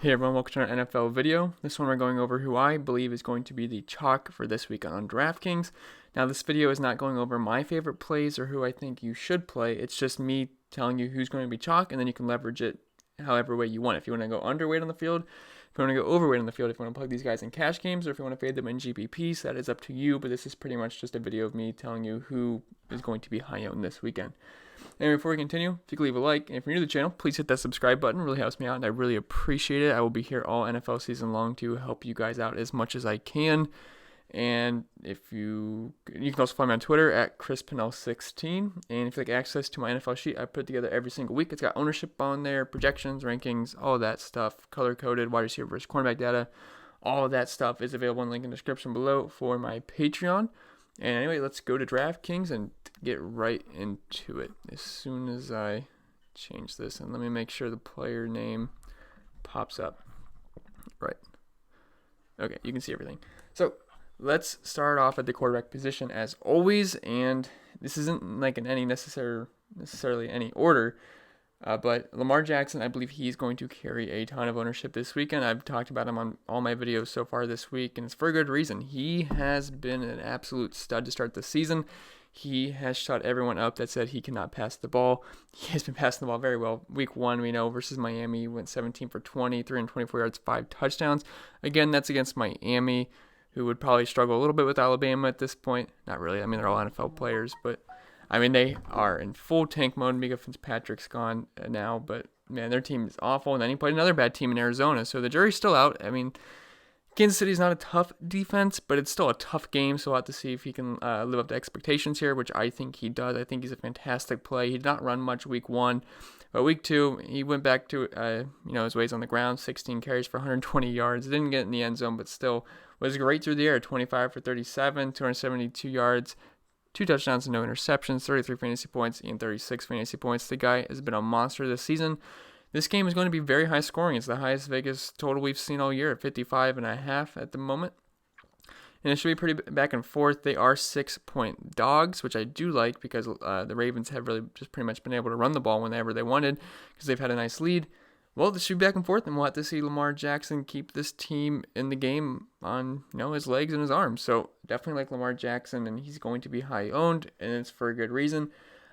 Hey everyone, welcome to our NFL video. This one we're going over who I believe is going to be the chalk for this week on Draftkings. Now this video is not going over my favorite plays or who I think you should play. It's just me telling you who's going to be chalk, and then you can leverage it however way you want. If you want to go underweight on the field, if you want to go overweight on the field, if you want to plug these guys in cash games, or if you want to fade them in GPPs, that is up to you. But this is pretty much just a video of me telling you who is going to be high owned this weekend. And before we continue, if you could leave a like, and if you're new to the channel, please hit that subscribe button. It really helps me out, and I really appreciate it. I will be here all NFL season long to help you guys out as much as I can. And if you can also find me on Twitter at ChrisPennell16. And if you like access to my NFL sheet, I put it together every single week. It's got ownership on there, projections, rankings, all of that stuff, color-coded, wide receiver versus cornerback data. All of that stuff is available in the link in the description below for my Patreon. And anyway, let's go to DraftKings and get right into it. As soon as I change this, and let me make sure the player name pops up. Right. Okay, you can see everything. So let's start off at the quarterback position as always, and this isn't like in any necessarily any order. But Lamar Jackson, I believe he's going to carry a ton of ownership this weekend. I've talked about him on all my videos so far this week, and it's for a good reason. He has been an absolute stud to start the season. He has shut everyone up that said he cannot pass the ball. He has been passing the ball very well. Week 1, we know, versus Miami, he went 17 for 20, 324 yards, 5 touchdowns. Again, that's against Miami, who would probably struggle a little bit with Alabama at this point. Not really. I mean, they're all NFL players, but I mean, they are in full tank mode. Mika Fitzpatrick's gone now, but man, their team is awful. And then he played another bad team in Arizona, so the jury's still out. I mean, Kansas City's not a tough defense, but it's still a tough game, so we'll have to see if he can live up to expectations here, which I think he does. I think he's a fantastic play. He did not run much week 1, but week 2, he went back to his ways on the ground, 16 carries for 120 yards. Didn't get in the end zone, but still was great through the air, 25 for 37, 272 yards. 2 touchdowns and no interceptions, 33 fantasy points, and 36 fantasy points. The guy has been a monster this season. This game is going to be very high scoring. It's the highest Vegas total we've seen all year at 55.5 at the moment. And it should be pretty back and forth. They are 6-point dogs, which I do like because the Ravens have really just pretty much been able to run the ball whenever they wanted because they've had a nice lead. Well, this should be back and forth, and we'll have to see Lamar Jackson keep this team in the game on his legs and his arms. So definitely like Lamar Jackson, and he's going to be high owned, and it's for a good reason.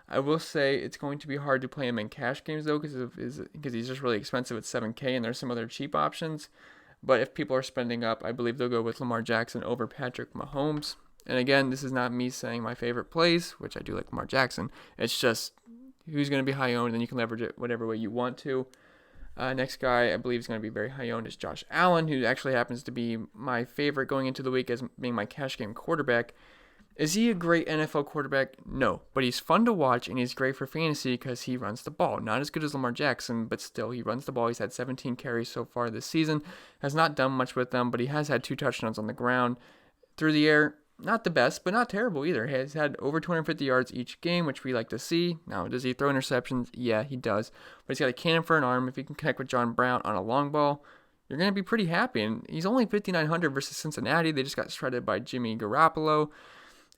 I will say it's going to be hard to play him in cash games though, because he's just really expensive at 7K, and there's some other cheap options. But if people are spending up, I believe they'll go with Lamar Jackson over Patrick Mahomes. And again, this is not me saying my favorite plays, which I do like Lamar Jackson. It's just who's going to be high owned, and you can leverage it whatever way you want to. Next guy I believe is going to be very high owned is Josh Allen, who actually happens to be my favorite going into the week as being my cash game quarterback. Is he a great NFL quarterback? No, but he's fun to watch, and he's great for fantasy because he runs the ball. Not as good as Lamar Jackson, but still he runs the ball. He's had 17 carries so far this season, has not done much with them, but he has had 2 touchdowns on the ground. Through the air, not the best, but not terrible either. He has had over 250 yards each game, which we like to see. Now, does he throw interceptions? Yeah, he does. But he's got a cannon for an arm. If he can connect with John Brown on a long ball, you're going to be pretty happy. And he's only 5,900 versus Cincinnati. They just got shredded by Jimmy Garoppolo.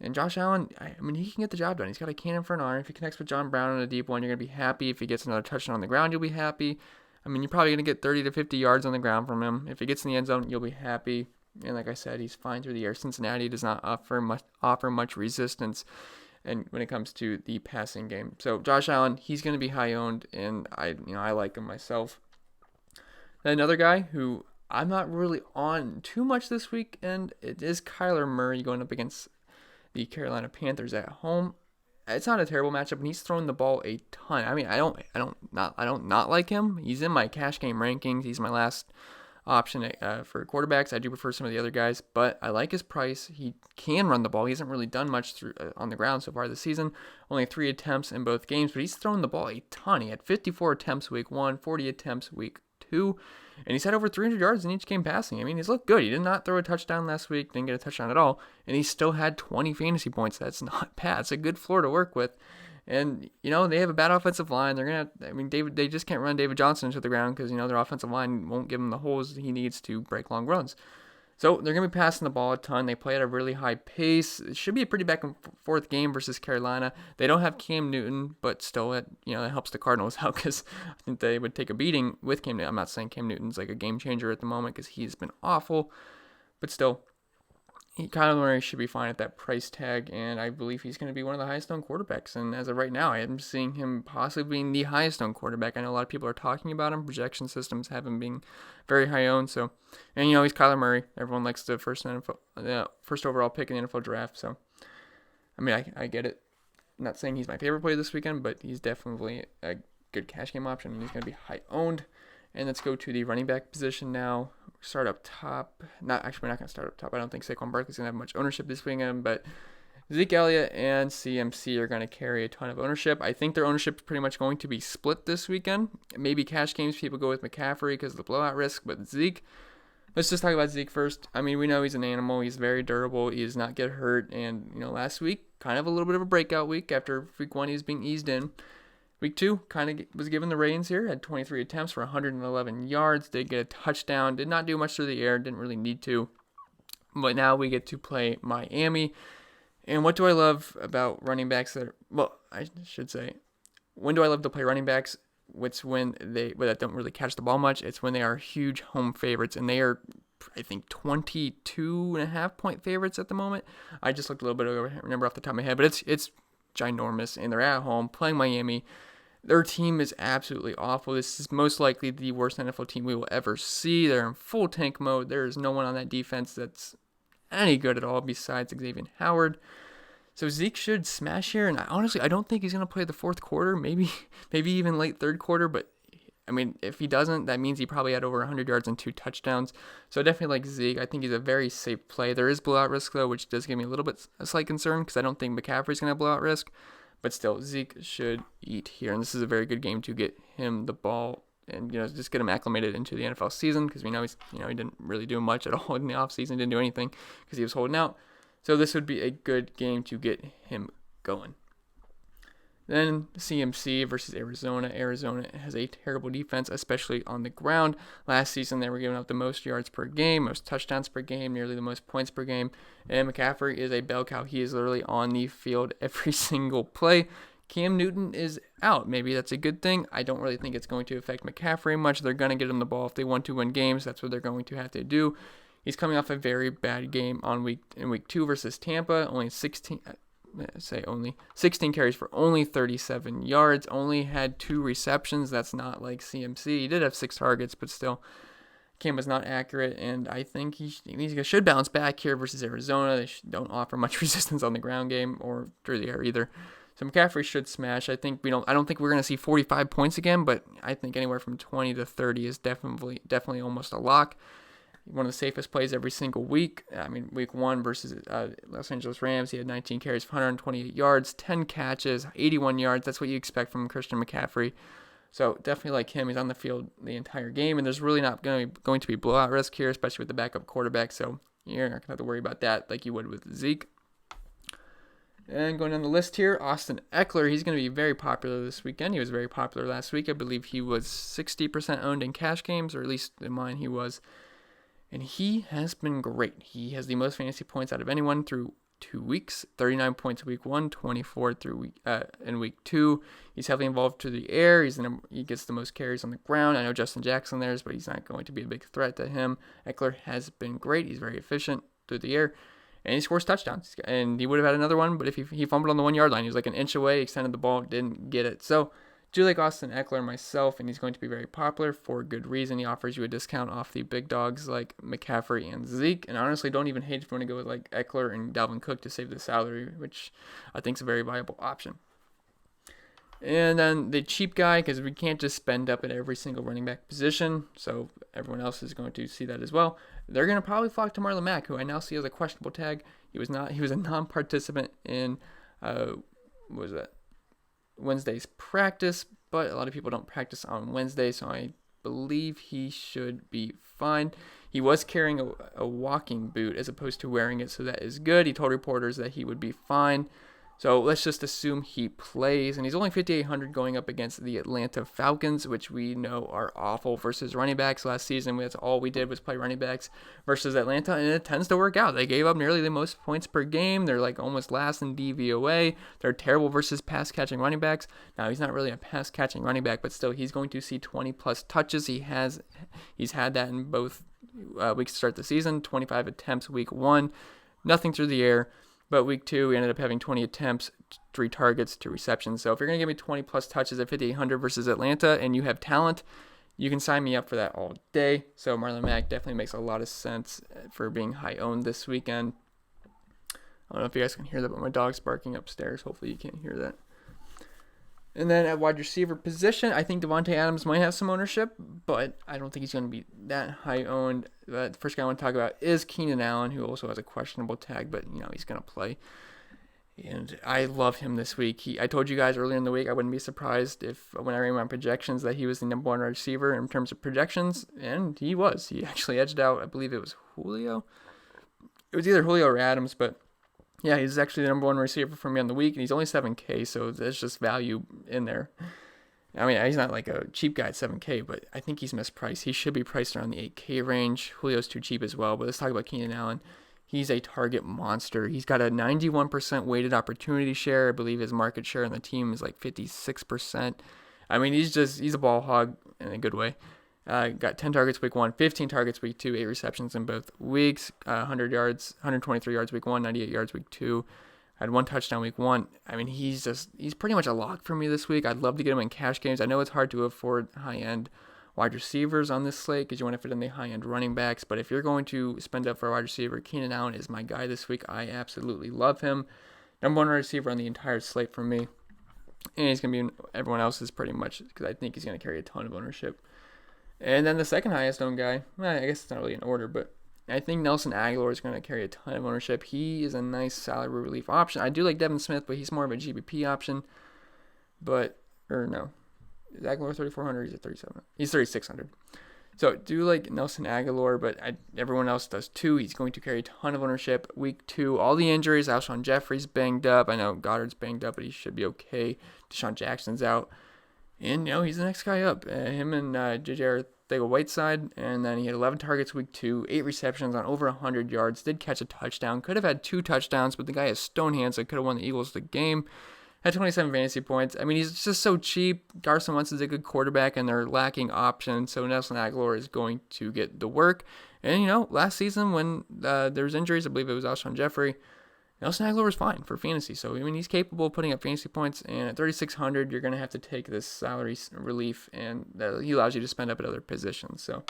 And Josh Allen, I mean, he can get the job done. He's got a cannon for an arm. If he connects with John Brown on a deep one, you're going to be happy. If he gets another touchdown on the ground, you'll be happy. I mean, you're probably going to get 30 to 50 yards on the ground from him. If he gets in the end zone, you'll be happy. And like I said, he's fine through the air. Cincinnati does not offer much resistance and when it comes to the passing game. So Josh Allen, he's going to be high owned, and I like him myself. Then another guy who I'm not really on too much this week, and it is Kyler Murray going up against the Carolina Panthers at home. It's not a terrible matchup, and he's thrown the ball a ton. I mean, I don't not like him. He's in my cash game rankings. He's my last option for quarterbacks. I do prefer some of the other guys, but I like his price. He can run the ball. He hasn't really done much on the ground so far this season. Only 3 attempts in both games, but he's thrown the ball a ton. He had 54 attempts week 1, 40 attempts week 2, and he's had over 300 yards in each game passing. I mean, he's looked good. He did not throw a touchdown last week, didn't get a touchdown at all, and he still had 20 fantasy points. That's not bad. It's a good floor to work with. And, they have a bad offensive line. They just can't run David Johnson into the ground because, their offensive line won't give him the holes he needs to break long runs. So they're going to be passing the ball a ton. They play at a really high pace. It should be a pretty back and forth game versus Carolina. They don't have Cam Newton, but still, it helps the Cardinals out because I think they would take a beating with Cam Newton. I'm not saying Cam Newton's like a game changer at the moment because he's been awful, but still, Kyler Murray should be fine at that price tag, and I believe he's going to be one of the highest owned quarterbacks. And as of right now, I am seeing him possibly being the highest owned quarterback. I know a lot of people are talking about him. Projection systems have him being very high owned. So, and he's Kyler Murray. Everyone likes the first overall pick in the NFL draft. So, I mean, I get it. I'm not saying he's my favorite player this weekend, but he's definitely a good cash game option, and he's going to be high owned. And let's go to the running back position now. Start up top. We're not going to start up top. I don't think Saquon Barkley's going to have much ownership this weekend, but Zeke Elliott and CMC are going to carry a ton of ownership. I think their ownership is pretty much going to be split this weekend. Maybe cash games, people go with McCaffrey because of the blowout risk, but Zeke, let's just talk about Zeke first. I mean, we know he's an animal. He's very durable. He does not get hurt. And, last week, kind of a little bit of a breakout week after week 1 he was being eased in. Week 2 kind of was given the reins here, had 23 attempts for 111 yards, did get a touchdown, did not do much through the air, didn't really need to. But now we get to play Miami. And what do I love about running backs I should say, when do I love to play running backs? It's when that don't really catch the ball much. It's when they are huge home favorites, and they are, I think, 22.5 point favorites at the moment. I just looked a little bit over, remember off the top of my head, but it's ginormous, and they're at home playing Miami. Their team is absolutely awful. This is most likely the worst NFL team we will ever see. They're in full tank mode. There is no one on that defense that's any good at all besides Xavier Howard. So Zeke should smash here, and I don't think he's going to play the fourth quarter, maybe even late third quarter, but I mean, if he doesn't, that means he probably had over 100 yards and 2 touchdowns. So I definitely like Zeke. I think he's a very safe play. There is blowout risk, though, which does give me a slight concern because I don't think McCaffrey's going to have blowout risk. But still, Zeke should eat here. And this is a very good game to get him the ball and, just get him acclimated into the NFL season because we know he didn't really do much at all in the offseason. Didn't do anything because he was holding out. So this would be a good game to get him going. Then CMC versus Arizona. Arizona has a terrible defense, especially on the ground. Last season, they were giving up the most yards per game, most touchdowns per game, nearly the most points per game. And McCaffrey is a bell cow. He is literally on the field every single play. Cam Newton is out. Maybe that's a good thing. I don't really think it's going to affect McCaffrey much. They're going to get him the ball if they want to win games. That's what they're going to have to do. He's coming off a very bad game in week 2 versus Tampa. Only 16 carries for only 37 yards, only had 2 receptions. That's not like CMC. He did have 6 targets, but still, Cam was not accurate, and I think he should bounce back here versus Arizona. They don't offer much resistance on the ground game or through the air either. So McCaffrey should smash. I don't think we're going to see 45 points again, but I think anywhere from 20 to 30 is definitely almost a lock. One of the safest plays every single week. I mean, week 1 versus Los Angeles Rams, he had 19 carries for 128 yards, 10 catches, 81 yards. That's what you expect from Christian McCaffrey. So definitely like him. He's on the field the entire game, and there's really not going to be blowout risk here, especially with the backup quarterback. So you're not going to have to worry about that like you would with Zeke. And going down the list here, Austin Eckler. He's going to be very popular this weekend. He was very popular last week. I believe he was 60% owned in cash games, or at least in mine he was. And he has been great. He has the most fantasy points out of anyone through 2 weeks. 39 points week 1, 24 in week 2. He's heavily involved through the air. He gets the most carries on the ground. I know Justin Jackson there, but he's not going to be a big threat to him. Eckler has been great. He's very efficient through the air. And he scores touchdowns. And he would have had another one, but if he fumbled on the 1 yard line, he was like an inch away, extended the ball, didn't get it. So do like Austin Eckler myself, and he's going to be very popular for good reason. He offers you a discount off the big dogs like McCaffrey and Zeke, and honestly, don't even hate if you want to go with like Eckler and Dalvin Cook to save the salary, which I think is a very viable option. And then the cheap guy, because we can't just spend up at every single running back position, so everyone else is going to see that as well. They're going to probably flock to Marlon Mack, who I now see as a questionable tag. He was a non-participant in Wednesday's practice, but a lot of people don't practice on Wednesday, so I believe he should be fine. He was carrying a walking boot as opposed to wearing it, so that is good. He told reporters that he would be fine. So let's just assume he plays, and he's only 5,800 going up against the Atlanta Falcons, which we know are awful versus running backs. Last season, that's all we did was play running backs versus Atlanta, and it tends to work out. They gave up nearly the most points per game. They're like almost last in DVOA. They're terrible versus pass-catching running backs. Now, he's not really a pass-catching running back, but still, he's going to see 20-plus touches. He's had that in both weeks to start the season, 25 attempts week 1, nothing through the air. But week 2, we ended up having 20 attempts, 3 targets, 2 receptions. So if you're going to give me 20-plus touches at 5,800 versus Atlanta and you have talent, you can sign me up for that all day. So Marlon Mack definitely makes a lot of sense for being high-owned this weekend. I don't know if you guys can hear that, but my dog's barking upstairs. Hopefully you can't hear that. And then at wide receiver position, I think Devontae Adams might have some ownership, but I don't think he's going to be that high owned. The first guy I want to talk about is Keenan Allen, who also has a questionable tag, but he's going to play. And I love him this week. I told you guys earlier in the week I wouldn't be surprised if when I ran my projections that he was the number 1 receiver in terms of projections, and he was. He actually edged out, I believe it was Julio. It was either Julio or Adams, but yeah, he's actually the number 1 receiver for me on the week, and he's only 7K, so there's just value in there. I mean, he's not like a cheap guy at 7K, but I think he's mispriced. He should be priced around the 8K range. Julio's too cheap as well, but let's talk about Keenan Allen. He's a target monster. He's got a 91% weighted opportunity share. I believe his market share on the team is like 56%. I mean, he's a ball hog in a good way. Got 10 targets week 1, 15 targets week 2, 8 receptions in both weeks, 100 yards, 123 yards week 1, 98 yards week 2. Had 1 touchdown week 1. I mean, he's pretty much a lock for me this week. I'd love to get him in cash games. I know it's hard to afford high-end wide receivers on this slate because you want to fit in the high-end running backs. But if you're going to spend up for a wide receiver, Keenan Allen is my guy this week. I absolutely love him. Number 1 wide receiver on the entire slate for me. And he's going to be everyone else's pretty much because I think he's going to carry a ton of ownership. And then the second highest owned guy, I guess it's not really in order, but I think Nelson Aguilar is going to carry a ton of ownership. He is a nice salary relief option. I do like Devin Smith, but he's more of a GBP option. Is Aguilar 3,400? He's at 3,700. He's 3,600. So do like Nelson Aguilar, but everyone else does too. He's going to carry a ton of ownership. Week 2, all the injuries. Alshon Jeffrey's banged up. I know Goddard's banged up, but he should be okay. Deshaun Jackson's out. And, he's the next guy up. Him and J.J. Arcega-Whiteside. And then he had 11 targets week 2, 8 receptions on over 100 yards. Did catch a touchdown. Could have had 2 touchdowns, but the guy has stone hands, so could have won the Eagles the game. Had 27 fantasy points. I mean, he's just so cheap. Carson Wentz is a good quarterback, and they're lacking options. So Nelson Aguilar is going to get the work. And, last season when there was injuries, I believe it was Alshon Jeffrey, Nelson Aguilar was fine for fantasy. So, I mean, he's capable of putting up fantasy points. And at 3,600, you're going to have to take this salary relief, and he allows you to spend up at other positions. So,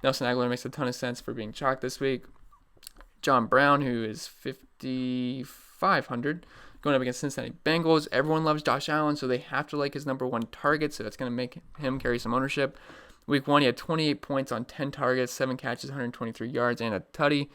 Nelson Aguilar makes a ton of sense for being chalked this week. John Brown, who is 5,500, going up against Cincinnati Bengals. Everyone loves Josh Allen, so they have to like his number 1 target. So, that's going to make him carry some ownership. Week 1, he had 28 points on 10 targets, 7 catches, 123 yards, and a tutty.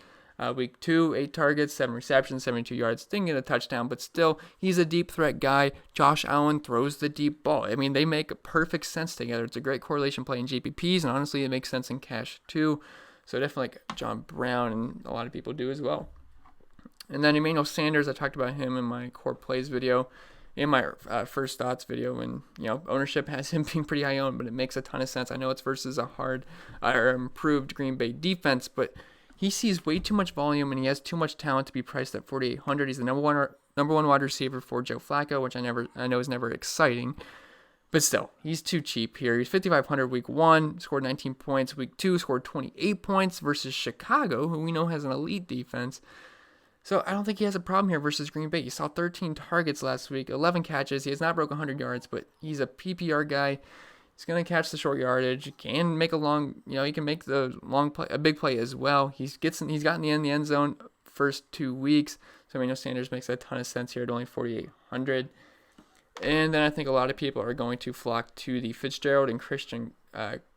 Week 2, 8 targets, 7 receptions, 72 yards. Didn't get a touchdown, but still, he's a deep threat guy. Josh Allen throws the deep ball. I mean, they make perfect sense together. It's a great correlation play in GPPs, and honestly, it makes sense in cash too. So definitely like John Brown, and a lot of people do as well. And then Emmanuel Sanders, I talked about him in my core plays video, in my first thoughts video, and ownership has him being pretty high owned, but it makes a ton of sense. I know it's versus a hard or improved Green Bay defense, but he sees way too much volume, and he has too much talent to be priced at 4,800. He's the number one wide receiver for Joe Flacco, which I know is never exciting. But still, he's too cheap here. He's 5,500 week 1, scored 19 points. Week 2, scored 28 points versus Chicago, who we know has an elite defense. So I don't think he has a problem here versus Green Bay. He saw 13 targets last week, 11 catches. He has not broken 100 yards, but he's a PPR guy. He's going to catch the short yardage. He can make he can make the long play, a big play as well. He's gotten in the end zone first 2 weeks. So Emmanuel Sanders makes a ton of sense here at only 4,800. And then I think a lot of people are going to flock to the Fitzgerald and Christian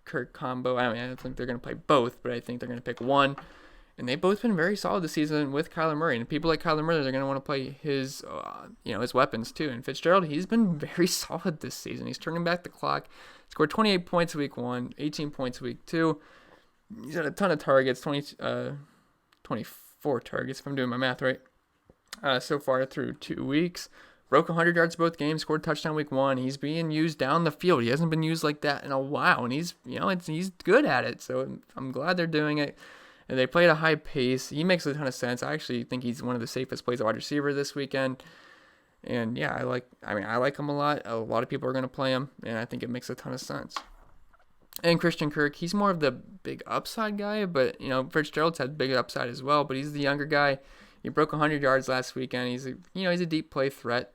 Kirk combo. I don't think they're going to play both, but I think they're going to pick one. And they've both been very solid this season with Kyler Murray. And people like Kyler Murray, they're going to want to play his weapons too. And Fitzgerald, he's been very solid this season. He's turning back the clock. Scored 28 points week 1, 18 points week 2. He's had a ton of targets, 24 targets if I'm doing my math right. so far through 2 weeks. Broke 100 yards both games, scored a touchdown week 1. He's being used down the field. He hasn't been used like that in a while, and he's good at it. So I'm glad they're doing it. And they play at a high pace. He makes a ton of sense. I actually think he's one of the safest plays at wide receiver this weekend. And yeah, I like him a lot. A lot of people are going to play him, and I think it makes a ton of sense. And Christian Kirk, he's more of the big upside guy, but Fitzgerald's had big upside as well, but he's the younger guy. He broke 100 yards last weekend. He's a deep play threat.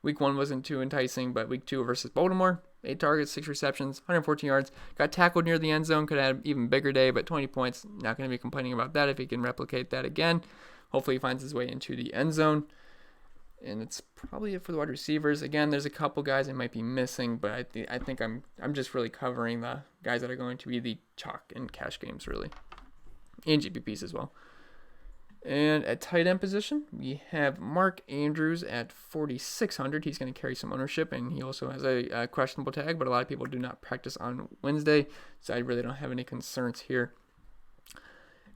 Week 1 wasn't too enticing, but week 2 versus Baltimore, 8 targets, 6 receptions, 114 yards. Got tackled near the end zone. Could have had an even bigger day, but 20 points. Not going to be complaining about that if he can replicate that again. Hopefully he finds his way into the end zone. And it's probably it for the wide receivers. Again, there's a couple guys I might be missing, but I think I'm just really covering the guys that are going to be the chalk and cash games, really. And GPPs as well. And at tight end position, we have Mark Andrews at 4,600. He's going to carry some ownership, and he also has a questionable tag, but a lot of people do not practice on Wednesday, so I really don't have any concerns here.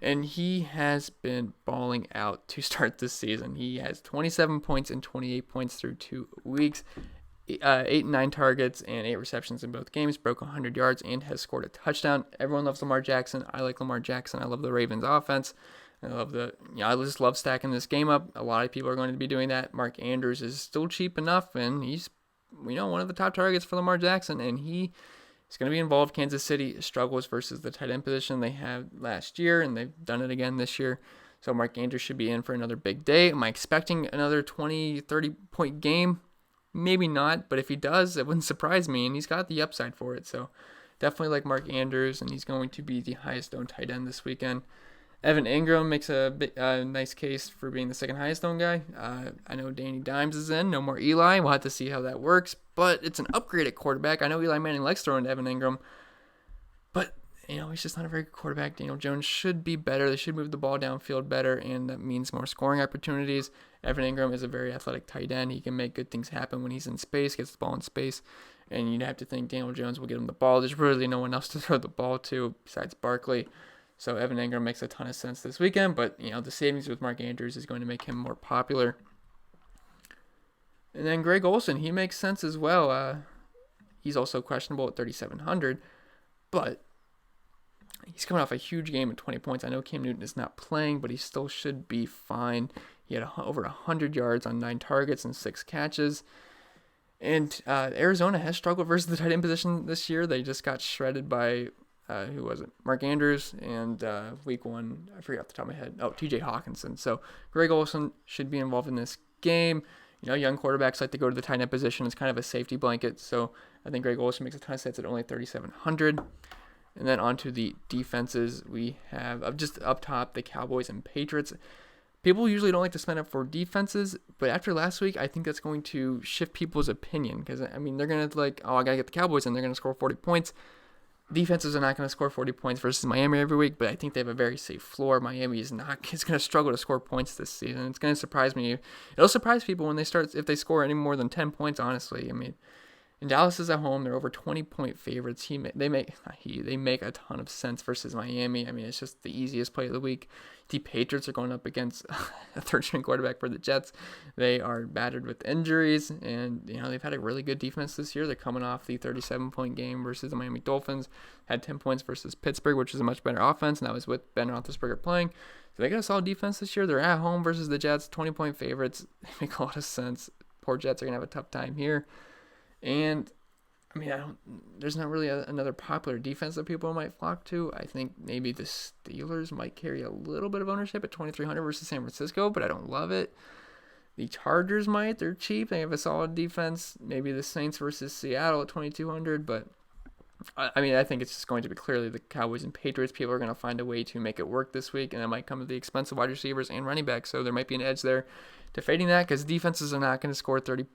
And he has been balling out to start this season. He has 27 points and 28 points through 2 weeks, 8 and 9 targets, and 8 receptions in both games, broke 100 yards, and has scored a touchdown. Everyone loves Lamar Jackson. I like Lamar Jackson. I love the Ravens offense. I just love stacking this game up. A lot of people are going to be doing that. Mark Andrews is still cheap enough, and he's, one of the top targets for Lamar Jackson, and he is going to be involved. Kansas City struggles versus the tight end position they had last year, and they've done it again this year. So Mark Andrews should be in for another big day. Am I expecting another 20, 30-point game? Maybe not, but if he does, it wouldn't surprise me, and he's got the upside for it. So definitely like Mark Andrews, and he's going to be the highest owned tight end this weekend. Evan Ingram makes a nice case for being the second highest owned guy. I know Danny Dimes is in. No more Eli. We'll have to see how that works. But it's an upgrade at quarterback. I know Eli Manning likes throwing to Evan Ingram. But, he's just not a very good quarterback. Daniel Jones should be better. They should move the ball downfield better, and that means more scoring opportunities. Evan Ingram is a very athletic tight end. He can make good things happen when he's in space, gets the ball in space. And you'd have to think Daniel Jones will get him the ball. There's really no one else to throw the ball to besides Barkley. So Evan Ingram makes a ton of sense this weekend, but the savings with Mark Andrews is going to make him more popular. And then Greg Olsen, he makes sense as well. He's also questionable at 3,700, but he's coming off a huge game at 20 points. I know Cam Newton is not playing, but he still should be fine. He had over 100 yards on 9 targets and 6 catches. And Arizona has struggled versus the tight end position this year. They just got shredded by who was it? Mark Andrews, and week 1, I forget off the top of my head. Oh, TJ Hawkinson. So Greg Olsen should be involved in this game. Young quarterbacks like to go to the tight end position. It's kind of a safety blanket. So I think Greg Olsen makes a ton of sense at only 3,700. And then onto the defenses, we have just up top the Cowboys and Patriots. People usually don't like to spend up for defenses, but after last week, I think that's going to shift people's opinion because they're going to I got to get the Cowboys and they're going to score 40 points. Defenses are not going to score 40 points versus Miami every week, but I think they have a very safe floor. Miami is going to struggle to score points this season. It's going to surprise me. It'll surprise people when if they score any more than 10 points, honestly. And Dallas is at home. They're over 20-point favorites. They make a ton of sense versus Miami. It's just the easiest play of the week. The Patriots are going up against a third-string quarterback for the Jets. They are battered with injuries, and they've had a really good defense this year. They're coming off the 37-point game versus the Miami Dolphins. Had 10 points versus Pittsburgh, which is a much better offense, and that was with Ben Roethlisberger playing. So they got a solid defense this year. They're at home versus the Jets, 20-point favorites. They make a lot of sense. Poor Jets are going to have a tough time here. And there's not really another popular defense that people might flock to. I think maybe the Steelers might carry a little bit of ownership at 2,300 versus San Francisco, but I don't love it. The Chargers might. They're cheap. They have a solid defense. Maybe the Saints versus Seattle at 2,200, but I think it's just going to be clearly the Cowboys and Patriots. People are going to find a way to make it work this week, and that might come at the expense of wide receivers and running backs, so there might be an edge there to fading that because defenses are not going to score 30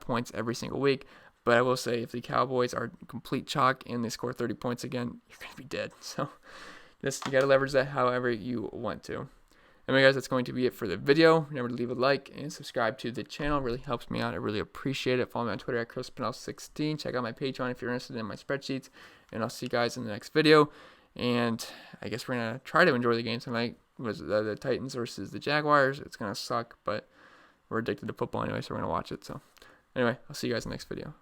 points every single week. But I will say, if the Cowboys are complete chalk and they score 30 points again, you're going to be dead. So you got to leverage that however you want to. Anyway, guys, that's going to be it for the video. Remember to leave a like and subscribe to the channel. It really helps me out. I really appreciate it. Follow me on Twitter at ChrisPennell16. Check out my Patreon if you're interested in my spreadsheets. And I'll see you guys in the next video. And I guess we're going to try to enjoy the game tonight. was the Titans versus the Jaguars. It's going to suck, but we're addicted to football anyway, so we're going to watch it. So anyway, I'll see you guys in the next video.